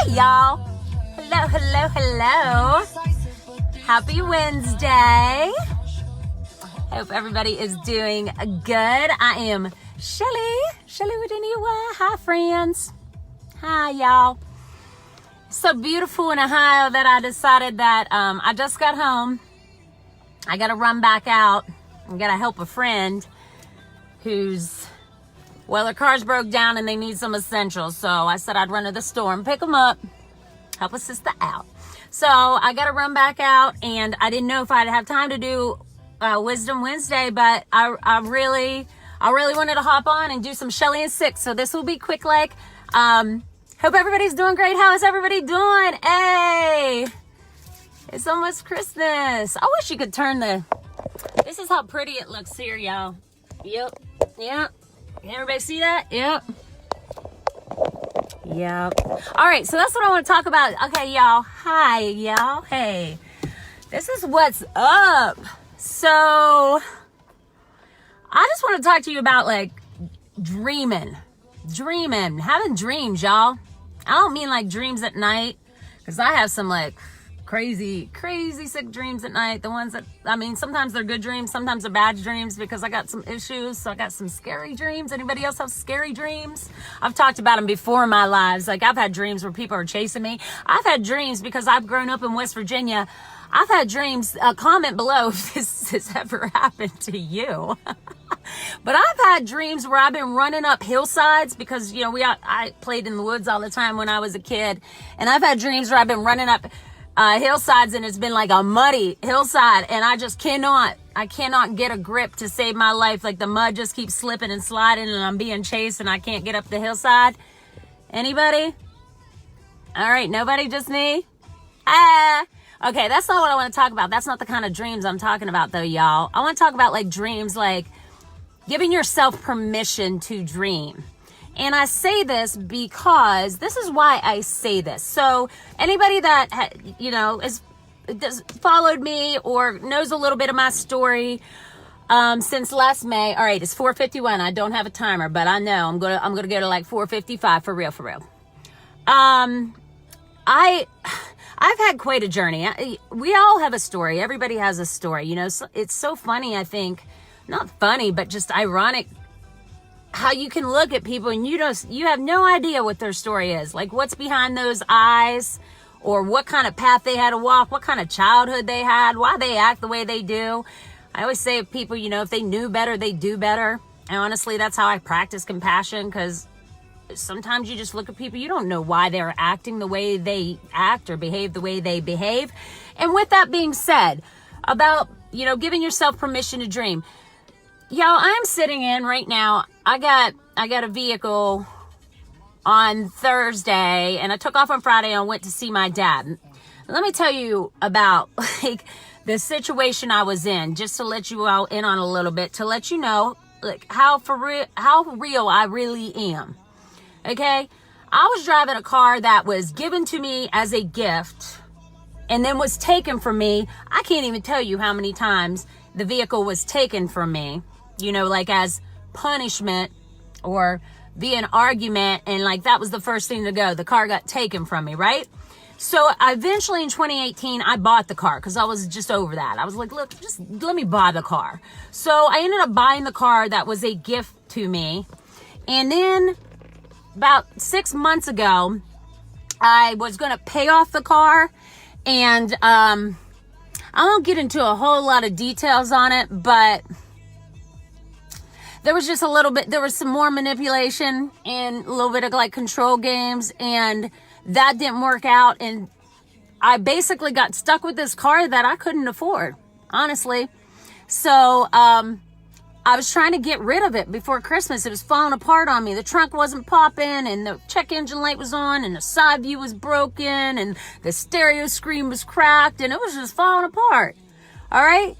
y'all. Hello. Happy Wednesday. Hope everybody is doing good. I am Shelly with an EY. Hi, friends. Hi, y'all. So beautiful in Ohio that I decided that I just got home. I got to run back out. I got to help a friend who's, well, their car's broke down and they need some essentials. So I said I'd run to the store and pick them up, help a sister out. So I got to run back out, and I didn't know if I'd have time to do Wisdom Wednesday, but I really wanted to hop on and do some Shelly and 6. So this will be quick. Hope everybody's doing great. How is everybody doing? Hey, it's almost Christmas. I wish you could turn this is how pretty it looks here, y'all. Yep. Can everybody see that? Yep. All right, so that's what I want to talk about. Okay, y'all. Hi, y'all. Hey, this is what's up. So I just want to talk to you about dreaming, having dreams, y'all. I don't mean like dreams at night, because I have some crazy sick dreams at night. The ones that, sometimes they're good dreams, sometimes they're bad dreams, because I got some issues. So I got some scary dreams. Anybody else have scary dreams? I've talked about them before in my lives. I've had dreams where people are chasing me. I've had dreams because I've grown up in West Virginia. I've had dreams. Comment below if this has ever happened to you. But I've had dreams where I've been running up hillsides because, I played in the woods all the time when I was a kid. And I've had dreams where I've been running up hillsides, and it's been like a muddy hillside, and I just cannot get a grip to save my life. Like the mud just keeps slipping and sliding, and I'm being chased and I can't get up the hillside. Anybody? All right, nobody, just me? Okay, that's not what I want to talk about. That's not the kind of dreams I'm talking about though, y'all. I want to talk about dreams, giving yourself permission to dream. And I say this because this is why I say this. So anybody that, has followed me or knows a little bit of my story since last May. All right, it's 4:51. I don't have a timer, but I know I'm gonna go to 4:55 for real. I've had quite a journey. We all have a story. Everybody has a story. It's so funny, I think. Not funny, but just ironic how you can look at people and you have no idea what their story is. What's behind those eyes, or what kind of path they had to walk, what kind of childhood they had, why they act the way they do. I always say if people, if they knew better, they do better. And honestly, that's how I practice compassion, because sometimes you just look at people, you don't know why they're acting the way they act or behave the way they behave. And with that being said, about, giving yourself permission to dream. Y'all, I'm sitting in right now. I got a vehicle on Thursday, and I took off on Friday and I went to see my dad. Let me tell you about the situation I was in, just to let you all in on a little bit, to let you know how real I really am. Okay? I was driving a car that was given to me as a gift and then was taken from me. I can't even tell you how many times the vehicle was taken from me, as punishment or be an argument. And that was the first thing to go. The car got taken from me, right? So eventually in 2018, I bought the car because I was just over that. I was like, look, just let me buy the car. So I ended up buying the car that was a gift to me. And then about 6 months ago, I was going to pay off the car. And I won't get into a whole lot of details on it, but there was just there was some more manipulation and a little bit of control games, and that didn't work out. And I basically got stuck with this car that I couldn't afford, honestly. So, I was trying to get rid of it before Christmas. It was falling apart on me. The trunk wasn't popping, and the check engine light was on, and the side view was broken, and the stereo screen was cracked, and it was just falling apart. All right.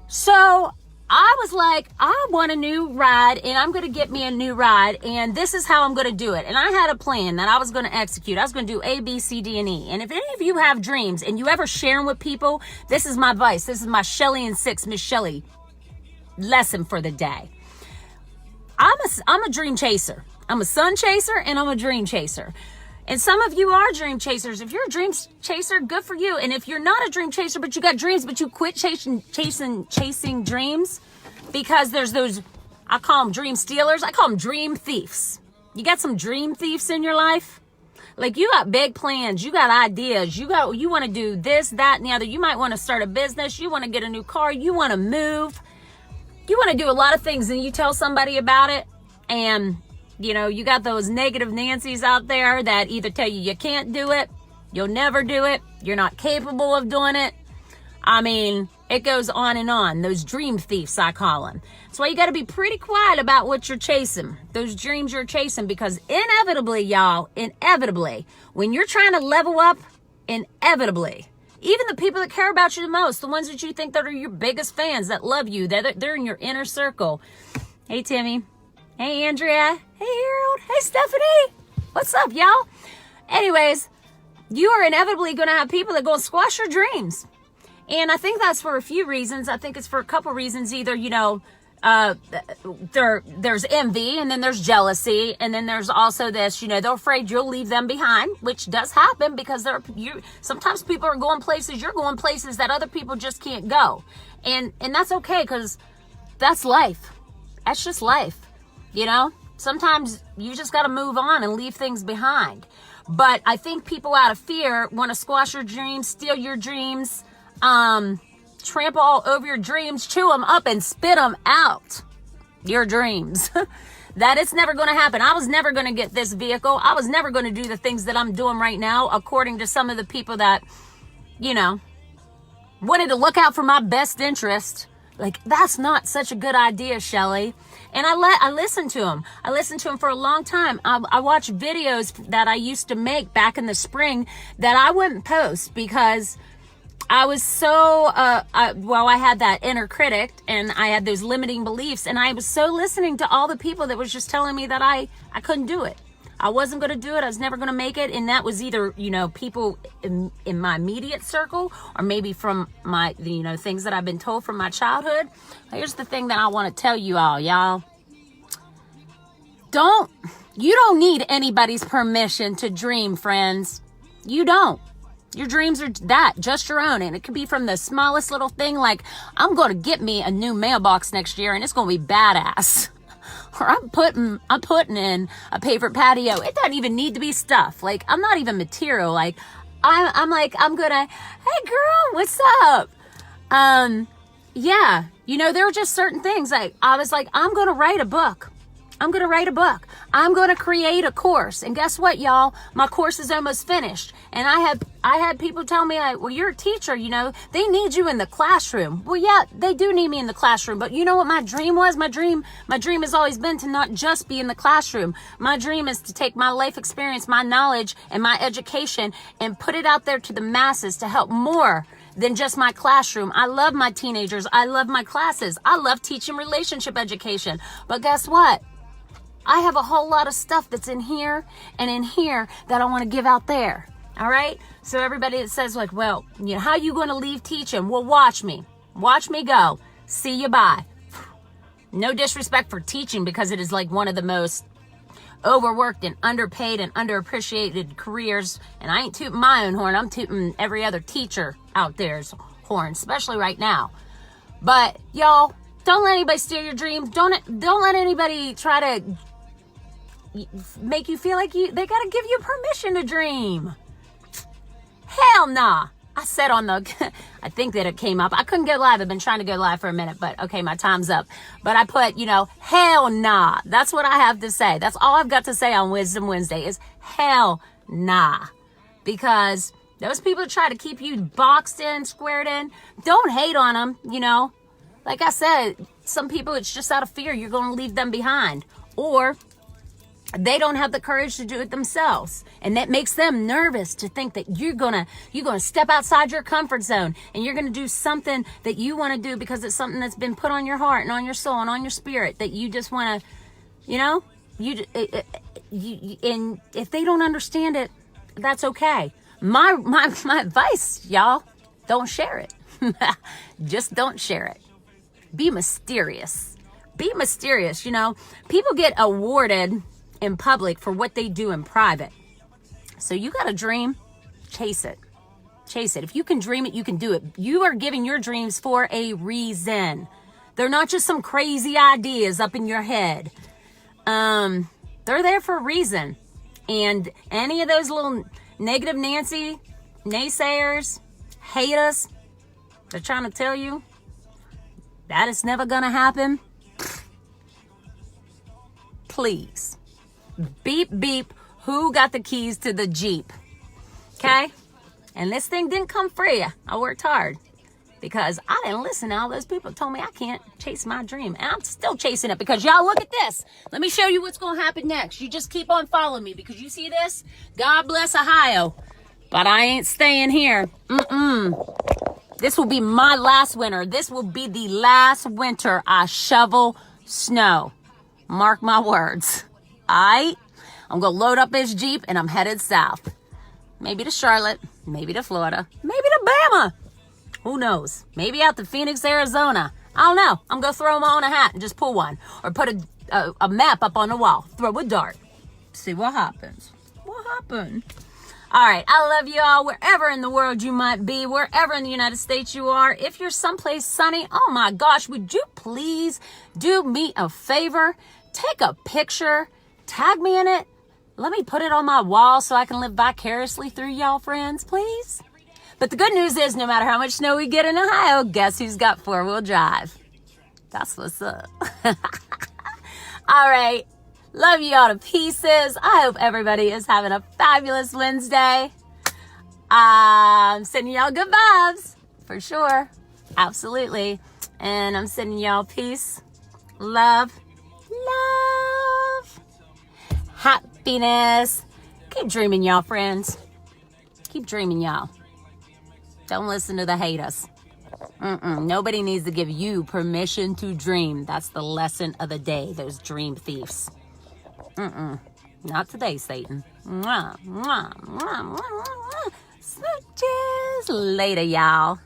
So I was like, I want a new ride, and I'm going to get me a new ride, and this is how I'm going to do it. And I had a plan that I was going to execute. I was going to do A, B, C, D, and E. And if any of you have dreams and you ever share them with people, this is my advice. This is my Shelly and 6, Miss Shelly lesson for the day. I'm a dream chaser. I'm a sun chaser, and I'm a dream chaser. And some of you are dream chasers. If you're a dream chaser, good for you. And if you're not a dream chaser, but you got dreams, but you quit chasing dreams, because there's those, I call them dream stealers. I call them dream thieves. You got some dream thieves in your life? Like, you got big plans, you got ideas, you want to do this, that, and the other. You might want to start a business, you want to get a new car, you want to move, you want to do a lot of things, and you tell somebody about it, and, you know, you got those negative Nancys out there that either tell you can't do it, you'll never do it, you're not capable of doing it. I mean, it goes on and on. Those dream thieves, I call them. That's why you got to be pretty quiet about what you're chasing, those dreams you're chasing, because inevitably, y'all, when you're trying to level up, inevitably, even the people that care about you the most, the ones that you think that are your biggest fans, that love you, they're in your inner circle. Hey, Timmy. Hey, Andrea. Hey, Harold. Hey, Stephanie. What's up, y'all? Anyways, you are inevitably going to have people that go and squash your dreams. And I think that's for a few reasons. I think it's for a couple reasons. Either, you know, there's envy, and then there's jealousy, and then there's also this, you know, they're afraid you'll leave them behind, which does happen because sometimes people are going places, you're going places that other people just can't go. And that's okay, because that's life. That's just life. You know, sometimes you just got to move on and leave things behind. But I think people out of fear want to squash your dreams, steal your dreams, trample all over your dreams, chew them up and spit them out, your dreams. That it's never going to happen. I was never going to get this vehicle. I was never going to do the things that I'm doing right now, according to some of the people that, you know, wanted to look out for my best interest. Like, that's not such a good idea, Shelley. And I listened to him. I listened to him for a long time. I watched videos that I used to make back in the spring that I wouldn't post because I was so, I had that inner critic and I had those limiting beliefs, and I was so listening to all the people that was just telling me that I couldn't do it. I wasn't going to do it. I was never going to make it. And that was either, you know, people in my immediate circle, or maybe from my, you know, things that I've been told from my childhood. Here's the thing that I want to tell you all, y'all. You don't need anybody's permission to dream, friends. You don't. Your dreams are just your own. And it could be from the smallest little thing, like, I'm going to get me a new mailbox next year and it's going to be badass. Or I'm putting in a paper patio. It doesn't even need to be stuff. Like, I'm not even material. Like, I'm gonna, hey girl, what's up? Yeah, you know, there were just certain things. Like, I was like, I'm gonna write a book. I'm going to write a book. I'm going to create a course. And guess what, y'all? My course is almost finished. And I had people tell me, well, you're a teacher, you know, they need you in the classroom. Well, yeah, they do need me in the classroom. But you know what my dream was? My dream has always been to not just be in the classroom. My dream is to take my life experience, my knowledge, and my education and put it out there to the masses to help more than just my classroom. I love my teenagers. I love my classes. I love teaching relationship education. But guess what? I have a whole lot of stuff that's in here and in here that I want to give out there. All right. So everybody that says, like, well, you know, how are you going to leave teaching? Well, watch me go. See you. Bye. No disrespect for teaching, because it is like one of the most overworked and underpaid and underappreciated careers. And I ain't tooting my own horn. I'm tooting every other teacher out there's horn, especially right now. But y'all, don't let anybody steal your dreams. Don't let anybody try to make you feel like they got to give you permission to dream. Hell nah. I said on the, I think that it came up. I couldn't go live. I've been trying to go live for a minute, but okay, my time's up. But I put, you know, hell nah. That's what I have to say. That's all I've got to say on Wisdom Wednesday is hell nah. Because those people that try to keep you boxed in, squared in, don't hate on them, you know. Like I said, some people, it's just out of fear. You're going to leave them behind. Or they don't have the courage to do it themselves. And that makes them nervous to think that you're going to step outside your comfort zone and you're going to do something that you want to do because it's something that's been put on your heart and on your soul and on your spirit that you just want to, you know, and if they don't understand it, that's okay. My advice, y'all, don't share it. Just don't share it. Be mysterious. Be mysterious. You know, people get awarded in public for what they do in private. So you got a dream, chase it. Chase it. If you can dream it, you can do it. You are giving your dreams for a reason. They're not just some crazy ideas up in your head. They're there for a reason. And any of those little negative Nancy naysayers, hate us, they're trying to tell you that it's never gonna happen. Please. Beep, beep. Who got the keys to the Jeep? Okay? And this thing didn't come free. I worked hard because I didn't listen to all those people who told me I can't chase my dream. And I'm still chasing it because y'all look at this. Let me show you what's going to happen next. You just keep on following me because you see this? God bless Ohio. But I ain't staying here. This will be my last winter. This will be the last winter I shovel snow. Mark my words. I'm going to load up this Jeep and I'm headed south. Maybe to Charlotte, maybe to Florida, maybe to Bama. Who knows? Maybe out to Phoenix, Arizona. I don't know. I'm going to throw them all in a hat and just pull one. Or put a map up on the wall. Throw a dart. See what happens. What happened? All right. I love you all wherever in the world you might be. Wherever in the United States you are. If you're someplace sunny, oh my gosh, would you please do me a favor? Take a picture. Tag me in it. Let me put it on my wall so I can live vicariously through y'all friends, please. But the good news is no matter how much snow we get in Ohio, guess who's got four-wheel drive? That's what's up. All right. Love you all to pieces. I hope everybody is having a fabulous Wednesday. I'm sending y'all good vibes for sure. Absolutely. And I'm sending y'all peace, love, happiness. Keep dreaming, y'all, friends. Keep dreaming, y'all. Don't listen to the haters. Nobody needs to give you permission to dream. That's the lesson of the day, those dream thieves. Not today, Satan. Smooches. Later, y'all.